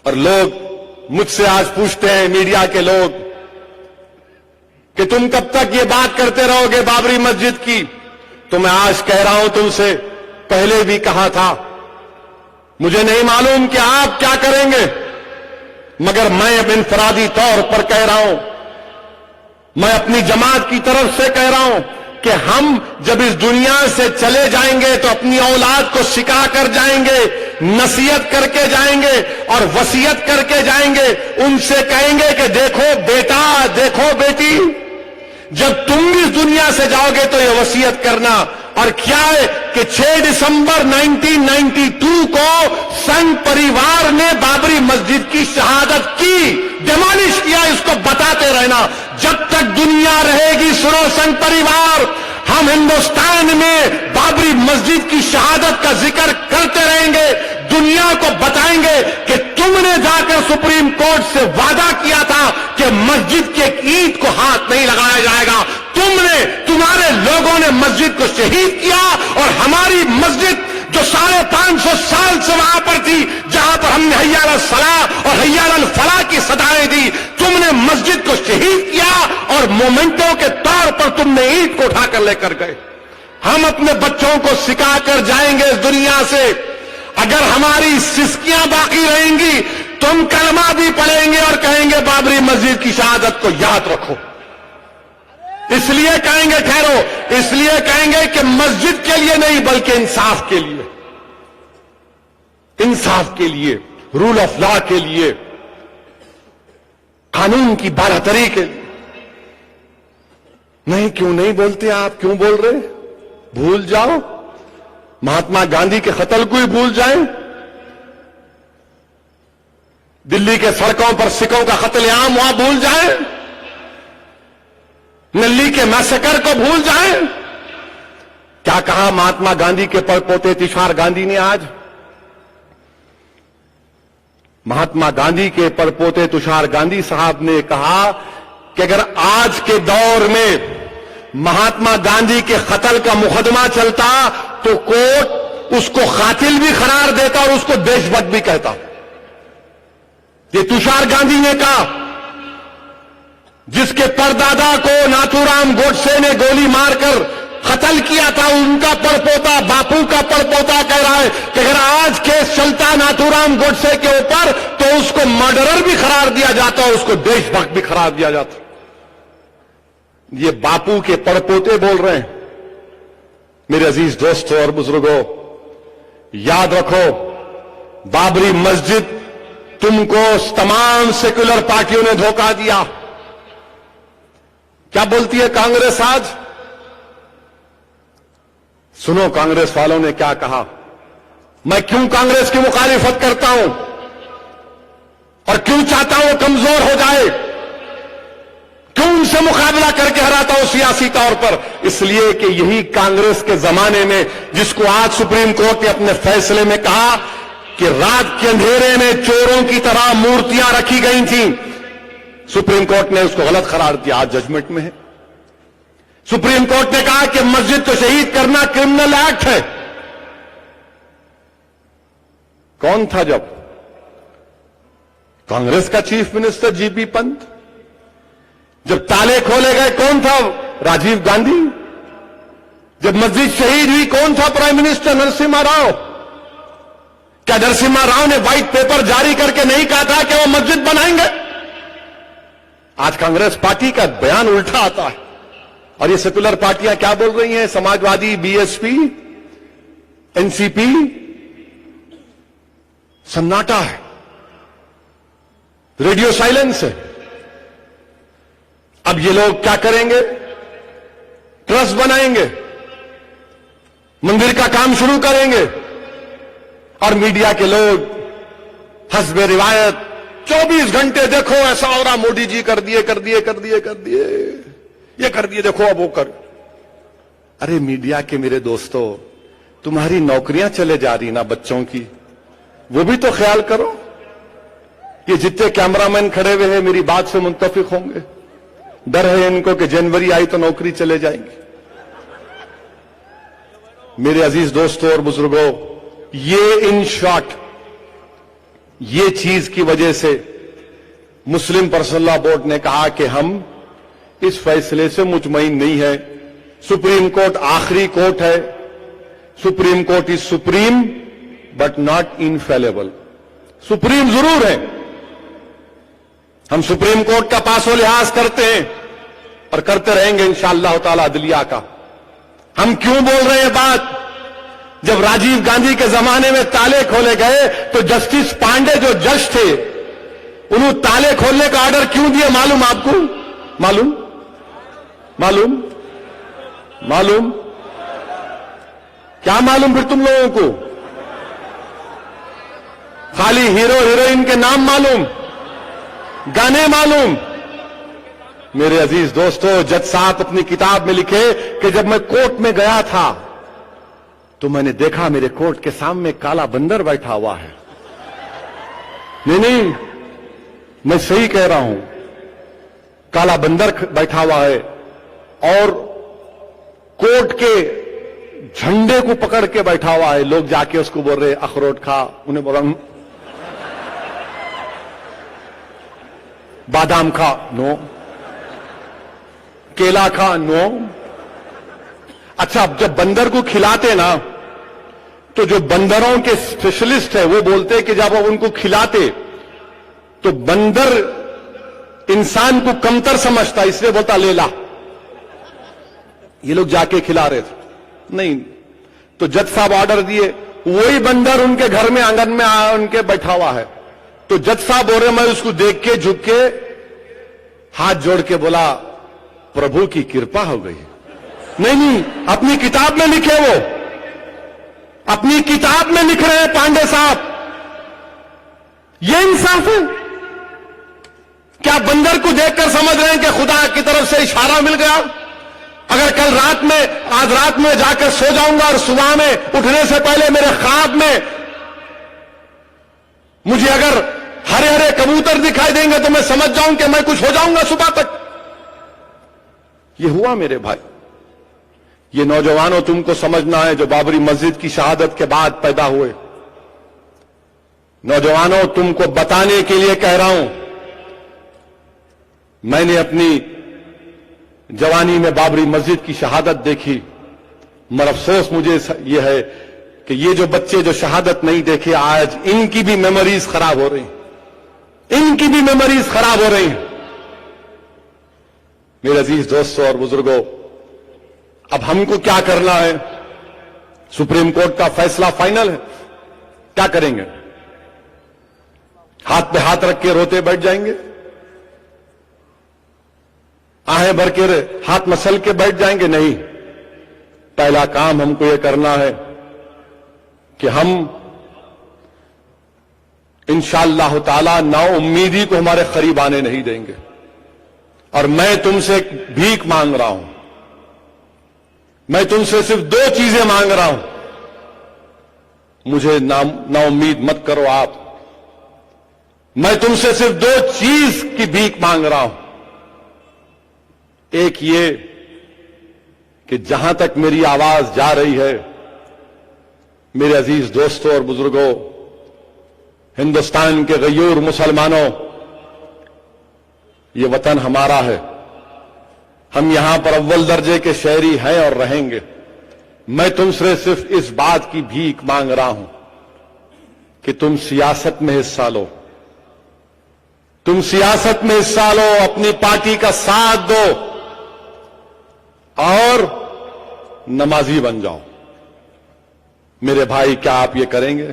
اور لوگ مجھ سے آج پوچھتے ہیں میڈیا کے لوگ کہ تم کب تک یہ بات کرتے رہو گے بابری مسجد کی؟ تو میں آج کہہ رہا ہوں، تم سے پہلے بھی کہا تھا، مجھے نہیں معلوم کہ آپ کیا کریں گے، مگر میں اب انفرادی طور پر کہہ رہا ہوں، میں اپنی جماعت کی طرف سے کہہ رہا ہوں کہ ہم جب اس دنیا سے چلے جائیں گے تو اپنی اولاد کو سکھا کر جائیں گے، نصیحت کر کے جائیں گے اور وصیت کر کے جائیں گے، ان سے کہیں گے کہ دیکھو بیٹا، دیکھو بیٹی، جب تم بھی اس دنیا سے جاؤ گے تو یہ وصیت کرنا۔ اور کیا ہے کہ 6 دسمبر 1992 کو سنگھ پریوار نے بابری مسجد کی شہادت کی، ڈیمالش کیا، اس کو بتاتے رہنا۔ جب تک دنیا رہے گی سنو سنگھ پریوار، ہم ہندوستان میں بابری مسجد کی شہادت کا ذکر کرتے رہیں گے، دنیا کو بتائیں گے کہ تم نے جا کر سپریم کورٹ سے وعدہ کیا تھا کہ مسجد کے ایک اینٹ کو ہاتھ نہیں لگایا جائے گا، تمہارے لوگوں نے مسجد کو شہید کیا، اور ہماری مسجد جو 550 سال سے وہاں پر تھی، جہاں پر ہم نے حی علی الصلاۃ اور حی علی الفلاح کی صدائیں دی، تم نے مسجد کو شہید کیا اور مومنٹوں کے طور پر تم نے اینٹ کو اٹھا کر لے کر گئے۔ ہم اپنے بچوں کو سکھا کر جائیں گے اس دنیا سے، اگر ہماری سسکیاں باقی رہیں گی تو ہم کلمہ بھی پڑھیں گے اور کہیں گے بابری مسجد کی شہادت کو یاد رکھو۔ اس لیے کہیں گے، ٹھہرو، اس لیے کہیں گے کہ مسجد کے لیے نہیں بلکہ انصاف کے لیے، انصاف کے لیے، رول آف لا کے لیے، قانون کی برابری کے لیے۔ نہیں، کیوں نہیں بولتے آپ؟ کیوں بول رہے؟ بھول جاؤ، مہاتما گاندھی کے قتل کو ہی بھول جائیں، دلی کے سڑکوں پر سکھوں کا قتل عام ہوا بھول جائیں، نلی کے میسیکر کو بھول جائیں۔ کیا کہا مہاتما گاندھی کے پڑپوتے تشار گاندھی نے آج؟ مہاتما گاندھی کے پڑپوتے تشار گاندھی صاحب نے کہا کہ اگر آج کے دور میں مہاتما گاندھی کے قتل کا مقدمہ چلتا تو کورٹ اس کو قاتل بھی قرار دیتا اور اس کو دیش بھکت بھی کہتا۔ یہ تشار گاندھی نے کہا، جس کے پردادا کو ناتھو رام گوڈسے نے گولی مار کر قتل کیا تھا، ان کا پڑپوتا، باپو کا پڑپوتا کہہ رہا ہے کہ اگر آج کیس چلتا ناتھو رام گوڈسے کے اوپر تو اس کو مرڈرر بھی قرار دیا جاتا اور اس کو دیش بھکت بھی قرار دیا جاتا۔ یہ باپو کے پڑپوتے بول رہے ہیں۔ میرے عزیز دوستوں اور بزرگوں، یاد رکھو، بابری مسجد تم کو تمام سیکولر پارٹیوں نے دھوکہ دیا۔ کیا بولتی ہے کانگریس آج؟ سنو کانگریس والوں نے کیا کہا۔ میں کیوں کانگریس کی مخالفت کرتا ہوں اور کیوں چاہتا ہوں وہ کمزور ہو جائے، کیوں ان سے مقابلہ کر کے ہراتا ہوں سیاسی طور پر؟ اس لیے کہ یہی کانگریس کے زمانے میں، جس کو آج سپریم کورٹ نے اپنے فیصلے میں کہا کہ رات کے اندھیرے میں چوروں کی طرح مورتیاں رکھی گئی تھیں، سپریم کورٹ نے اس کو غلط قرار دیا، آج ججمنٹ میں ہے۔ سپریم کورٹ نے کہا کہ مسجد کو شہید کرنا کرمنل ایکٹ ہے۔ کون تھا جب؟ کانگریس کا چیف منسٹر جی پی پنت۔ جب تالے کھولے گئے کون تھا؟ راجیو گاندھی۔ جب مسجد شہید ہوئی کون تھا پرائم منسٹر؟ نرسمہا راؤ۔ کیا نرسمہا راؤ نے وائٹ پیپر جاری کر کے نہیں کہا تھا کہ وہ مسجد بنائیں گے؟ آج کانگریس پارٹی کا بیان الٹا آتا ہے، اور یہ سیکولر پارٹیاں کیا بول رہی ہیں؟ Samajwadi, B S P, N C P, سناٹا ہے، ریڈیو سائلنس ہے۔ اب یہ لوگ کیا کریں گے؟ ٹرسٹ بنائیں گے، مندر کا کام شروع کریں گے، اور میڈیا کے لوگ حسب روایت 24 گھنٹے دیکھو ایسا ہو رہا، مودی جی کر دیے، یہ کر دیے، دیکھو اب وہ کر۔ ارے میڈیا کے میرے دوستو، تمہاری نوکریاں چلے جا رہی نا بچوں کی، وہ بھی تو خیال کرو۔ یہ جتنے کیمرہ مین کھڑے ہوئے ہیں میری بات سے متفق ہوں گے، ڈر ہے ان کو کہ جنوری آئی تو نوکری چلے جائیں گی۔ میرے عزیز دوستوں اور بزرگوں، یہ ان شارٹ یہ چیز کی وجہ سے مسلم پرسنل لا بورڈ نے کہا کہ ہم اس فیصلے سے مطمئن نہیں ہے. سپریم کورٹ آخری کورٹ ہے. Supreme court is supreme but not infallible. Supreme ضرور ہے, ہم سپریم کورٹ کا پاس و لحاظ کرتے ہیں اور کرتے رہیں گے انشاءاللہ تعالی عدلیہ کا. ہم کیوں بول رہے ہیں بات؟ جب راجیو گاندھی کے زمانے میں تالے کھولے گئے تو جسٹس پانڈے جو جج تھے انہوں تالے کھولنے کا آرڈر کیوں دیے معلوم آپ کو؟ معلوم معلوم معلوم کیا معلوم پھر تم لوگوں کو؟ خالی ہیرو ہیروئن کے نام معلوم, گانے معلوم؟ میرے عزیز دوستو, جج صاحب اپنی کتاب میں لکھے کہ جب میں کورٹ میں گیا تھا تو میں نے دیکھا میرے کورٹ کے سامنے کالا بندر بیٹھا ہوا ہے. نہیں, میں صحیح کہہ رہا ہوں, کالا بندر بیٹھا ہوا ہے اور کورٹ کے جھنڈے کو پکڑ کے بیٹھا ہوا ہے. لوگ جا کے اس کو بول رہے اخروٹ کھا, انہیں بولا بادام کھا, نو. کیلا کھا, نو. اچھا, اب جب بندر کو کھلاتے نا تو جو بندروں کے اسپیشلسٹ ہیں وہ بولتے کہ جب ان کو کھلاتے تو بندر انسان کو کمتر سمجھتا, اس لیے بولتا لے لا. یہ لوگ جا کے کھلا رہے تھے. نہیں تو جج صاحب آرڈر دیے, وہی بندر ان کے گھر میں آنگن میں ان کے بیٹھا ہوا ہے. تو جج صاحب بول رہے, میں اس کو دیکھ کے جھک کے ہاتھ جوڑ کے بولا پربھو کی کرپا ہو گئی. نہیں, اپنی کتاب میں لکھے, وہ اپنی کتاب میں لکھ رہے ہیں پانڈے صاحب. یہ انصاف ہے کیا؟ بندر کو دیکھ کر سمجھ رہے ہیں کہ خدا کی طرف سے اشارہ مل گیا؟ اگر کل رات میں, آج رات میں جا کر سو جاؤں گا اور صبح میں اٹھنے سے پہلے میرے خواب میں مجھے اگر ہرے ہرے کبوتر دکھائی دیں گے تو میں سمجھ جاؤں کہ میں کچھ ہو جاؤں گا صبح تک. یہ ہوا میرے بھائی. یہ نوجوانوں تم کو سمجھنا ہے جو بابری مسجد کی شہادت کے بعد پیدا ہوئے. نوجوانوں تم کو بتانے کے لیے کہہ رہا ہوں, میں نے اپنی جوانی میں بابری مسجد کی شہادت دیکھی, مگر افسوس مجھے یہ ہے کہ یہ جو بچے جو شہادت نہیں دیکھے آج ان کی بھی میموریز خراب ہو رہی ہیں, ان کی بھی میموریز خراب ہو رہی ہیں. میرے عزیز دوستوں اور بزرگوں, اب ہم کو کیا کرنا ہے؟ سپریم کورٹ کا فیصلہ فائنل ہے, کیا کریں گے؟ ہاتھ پہ ہاتھ رکھ کے روتے بیٹھ جائیں گے؟ آہیں بھر کے ہاتھ مسل کے بیٹھ جائیں گے؟ نہیں. پہلا کام ہم کو یہ کرنا ہے کہ ہم انشاءاللہ تعالی نا امیدی کو ہمارے قریب آنے نہیں دیں گے. اور میں تم سے بھیک مانگ رہا ہوں, میں تم سے صرف 2 چیزیں مانگ رہا ہوں. مجھے نا امید مت کرو آپ. میں تم سے صرف 2 چیز کی بھیک مانگ رہا ہوں. ایک یہ کہ جہاں تک میری آواز جا رہی ہے میرے عزیز دوستوں اور بزرگوں, ہندوستان کے غیور مسلمانوں, یہ وطن ہمارا ہے. ہم یہاں پر اول درجے کے شہری ہیں اور رہیں گے. میں تم سے صرف اس بات کی بھیک مانگ رہا ہوں کہ تم سیاست میں حصہ لو. تم سیاست میں حصہ لو, اپنی پارٹی کا ساتھ دو اور نمازی بن جاؤ. میرے بھائی, کیا آپ یہ کریں گے؟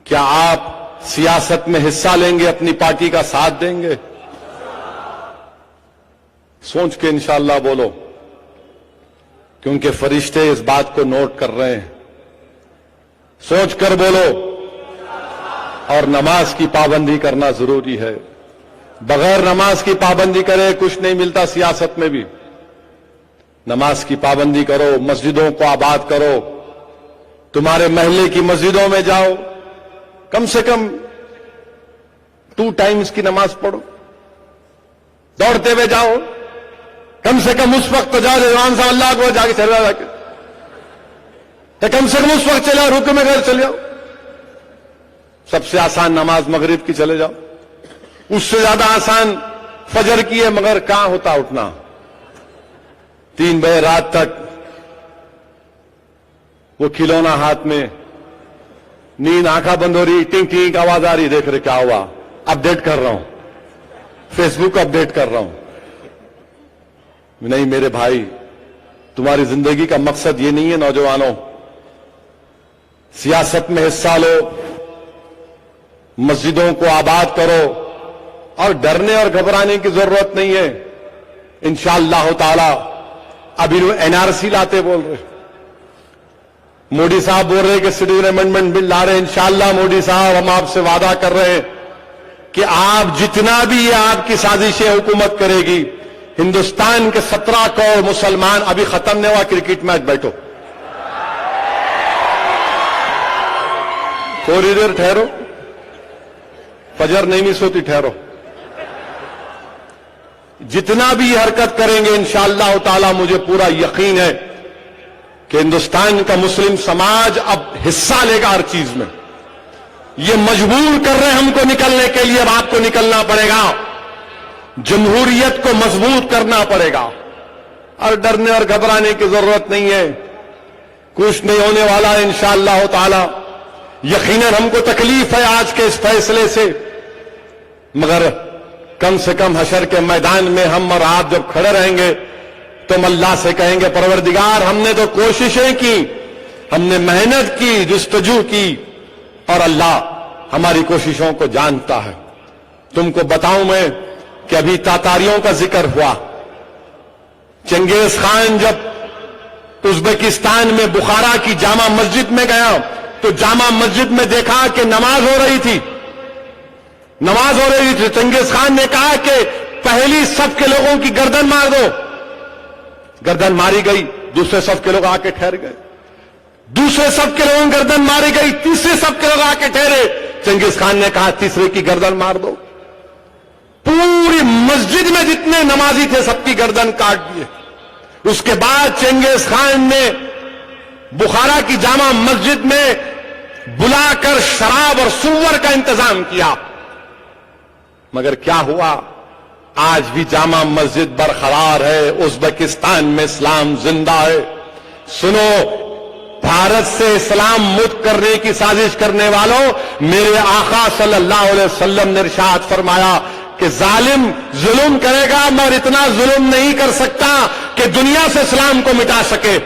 کیا آپ سیاست میں حصہ لیں گے, اپنی پارٹی کا ساتھ دیں گے؟ سوچ کے انشاءاللہ بولو, کیونکہ فرشتے اس بات کو نوٹ کر رہے ہیں. سوچ کر بولو. اور نماز کی پابندی کرنا ضروری ہے. بغیر نماز کی پابندی کرے کچھ نہیں ملتا. سیاست میں بھی نماز کی پابندی کرو, مسجدوں کو آباد کرو. تمہارے محلے کی مسجدوں میں جاؤ, کم سے کم 2 ٹائمز کی نماز پڑھو. دوڑتے ہوئے جاؤ, کم سے کم اس وقت تو جاؤ امام صاحب اللہ کو جا کے چلا جا کے, کم سے کم اس وقت چلا رکوع میں گھر چلے جاؤ. سب سے آسان نماز مغرب کی چلے جاؤ، اس سے زیادہ آسان فجر کی ہے، مگر کہاں ہوتا اٹھنا؟ 3 بجے رات تک وہ کھلونا ہاتھ میں، نیند آنکھیں بند ہو رہی، ٹنگ ٹنگ آواز آ رہی، دیکھ رہے کیا ہوا، اپڈیٹ کر رہا ہوں، فیس بک اپڈیٹ کر رہا ہوں۔ نہیں میرے بھائی، تمہاری زندگی کا مقصد یہ نہیں ہے نوجوانوں، سیاست میں حصہ لو، مسجدوں کو آباد کرو، اور ڈرنے اور گھبرانے کی ضرورت نہیں ہے۔ انشاءاللہ تعالی ابھی این آر سی لاتے بول رہے، مودی صاحب بول رہے کہ سٹیزن امینڈمنٹ بل لا رہے ہیں۔ انشاءاللہ مودی صاحب ہم آپ سے وعدہ کر رہے ہیں کہ آپ جتنا بھی یہ آپ کی سازشیں حکومت کرے گی، ہندوستان کے 17 کروڑ مسلمان، ابھی ختم نہیں ہوا کرکٹ میچ، بیٹھو تھوڑی دیر ٹھہرو، فجر نہیں مس ہوتی، ٹھہرو، جتنا بھی یہ حرکت کریں گے انشاءاللہ تعالی مجھے پورا یقین ہے کہ ہندوستان کا مسلم سماج اب حصہ لے گا ہر چیز میں۔ یہ مجبور کر رہے ہیں ہم کو نکلنے کے لیے، اب آپ کو نکلنا پڑے گا، جمہوریت کو مضبوط کرنا پڑے گا، اور ڈرنے اور گھبرانے کی ضرورت نہیں ہے، کچھ نہیں ہونے والا ہے انشاءاللہ تعالی۔ یقیناً ہم کو تکلیف ہے آج کے اس فیصلے سے، مگر کم سے کم حشر کے میدان میں ہم اور آپ جب کھڑے رہیں گے تو ہم اللہ سے کہیں گے پروردگار ہم نے تو کوششیں کی، ہم نے محنت کی، جستجو کی، اور اللہ ہماری کوششوں کو جانتا ہے۔ تم کو بتاؤں میں کہ ابھی تاتاریوں کا ذکر ہوا، چنگیز خان جب ازبکستان میں بخارا کی جامع مسجد میں گیا تو جامع مسجد میں دیکھا کہ نماز ہو رہی تھی، چنگیز خان نے کہا کہ پہلی صف کے لوگوں کی گردن مار دو، گردن ماری گئی، دوسرے صف کے لوگ آ کے ٹھہر گئے، دوسرے صف کے لوگوں کی گردن ماری گئی، تیسرے صف کے لوگ آ کے ٹھہرے، چنگیز خان نے کہا تیسرے کی گردن مار دو، پوری مسجد میں جتنے نمازی تھے سب کی گردن کاٹ دیے۔ اس کے بعد چنگیز خان نے بخارا کی جامع مسجد میں بلا کر شراب اور سور کا انتظام کیا، مگر کیا ہوا؟ آج بھی جامع مسجد برقرار ہے، ازبکستان میں اسلام زندہ ہے۔ سنو، بھارت سے اسلام مت کرنے کی سازش کرنے والوں، میرے آقا صلی اللہ علیہ وسلم نے ارشاد فرمایا کہ ظالم ظلم کرے گا مگر اتنا ظلم نہیں کر سکتا کہ دنیا سے اسلام کو مٹا سکے۔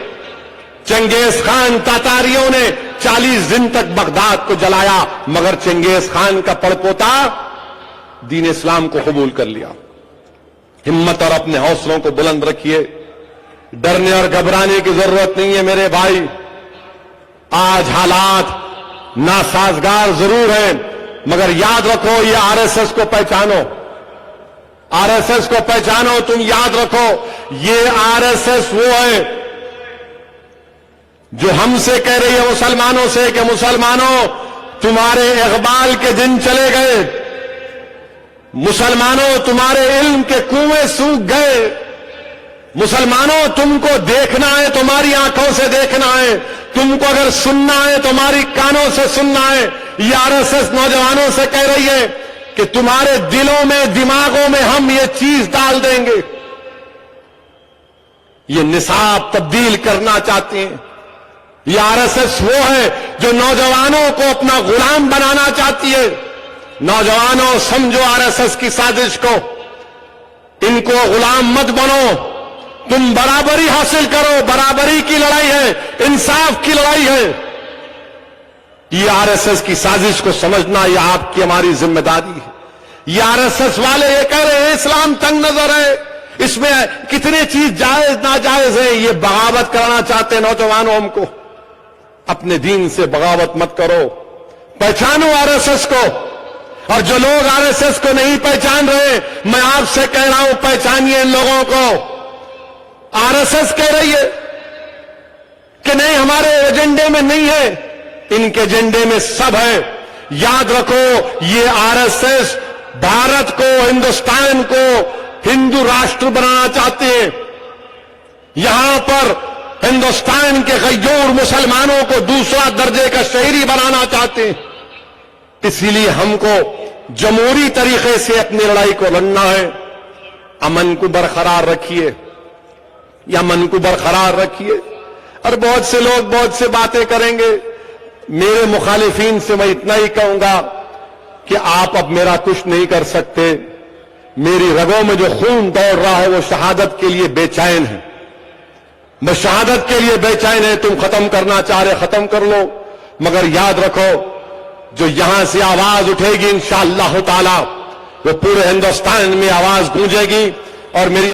چنگیز خان تاتاریوں نے 40 دن تک بغداد کو جلایا، مگر چنگیز خان کا پڑپوتا دین اسلام کو قبول کر لیا۔ ہمت اور اپنے حوصلوں کو بلند رکھیے، ڈرنے اور گھبرانے کی ضرورت نہیں ہے میرے بھائی۔ آج حالات ناسازگار ضرور ہیں، مگر یاد رکھو یہ آر ایس ایس کو پہچانو، آر ایس ایس کو پہچانو، تم یاد رکھو یہ آر ایس ایس وہ ہے جو ہم سے کہہ رہی ہے مسلمانوں سے کہ مسلمانوں تمہارے اقبال کے دن چلے گئے، مسلمانوں تمہارے علم کے کنویں سوکھ گئے، مسلمانوں تم کو دیکھنا ہے تمہاری آنکھوں سے دیکھنا ہے، تم کو اگر سننا ہے تمہاری کانوں سے سننا ہے۔ یہ آر ایس ایس نوجوانوں سے کہہ رہی ہے کہ تمہارے دلوں میں دماغوں میں ہم یہ چیز ڈال دیں گے۔ یہ نصاب تبدیل کرنا چاہتے ہیں، یہ آر ایس ایس وہ ہے جو نوجوانوں کو اپنا غلام بنانا چاہتی ہے۔ نوجوانوں سمجھو آر ایس ایس کی سازش کو، ان کو غلام مت بنو، تم برابری حاصل کرو، برابری کی لڑائی ہے، انصاف کی لڑائی ہے۔ یہ آر ایس ایس کی سازش کو سمجھنا یہ آپ کی ہماری ذمہ داری ہے۔ یہ آر ایس ایس والے یہ کہہ رہے ہیں اسلام تنگ نظر ہے، اس میں کتنے چیز جائز ناجائز ہے، یہ بغاوت کرانا چاہتے ہیں نوجوانوں ہم کو۔ اپنے دین سے بغاوت مت کرو، پہچانو آر ایس ایس کو، اور جو لوگ آر ایس ایس کو نہیں پہچان رہے میں آپ سے کہہ رہا ہوں پہچانیے ان لوگوں کو۔ آر ایس ایس کہہ رہی ہے کہ نہیں ہمارے ایجنڈے میں نہیں ہے، ان کے ایجنڈے میں سب ہے۔ یاد رکھو یہ آر ایس ایس بھارت کو، ہندوستان کو ہندو راشٹر بنانا چاہتے ہیں، یہاں پر ہندوستان کے غیور مسلمانوں کو دوسرا درجے کا شہری بنانا چاہتے ہیں۔ اسی لیے ہم کو جمہوری طریقے سے اپنی لڑائی کو لڑنا ہے. امن کو برقرار رکھیے, یا امن کو برقرار رکھیے. اور بہت سے لوگ بہت سے باتیں کریں گے. میرے مخالفین سے میں اتنا ہی کہوں گا کہ آپ اب میرا کچھ نہیں کر سکتے. میری رگوں میں جو خون دوڑ رہا ہے وہ شہادت کے لیے بے چین ہے. میں شہادت کے لیے بے چین ہے. تم ختم کرنا چاہ رہے ختم کر لو, مگر یاد رکھو جو یہاں سے آواز اٹھے گی انشاءاللہ تعالی وہ پورے ہندوستان میں آواز گونجے گی. اور میری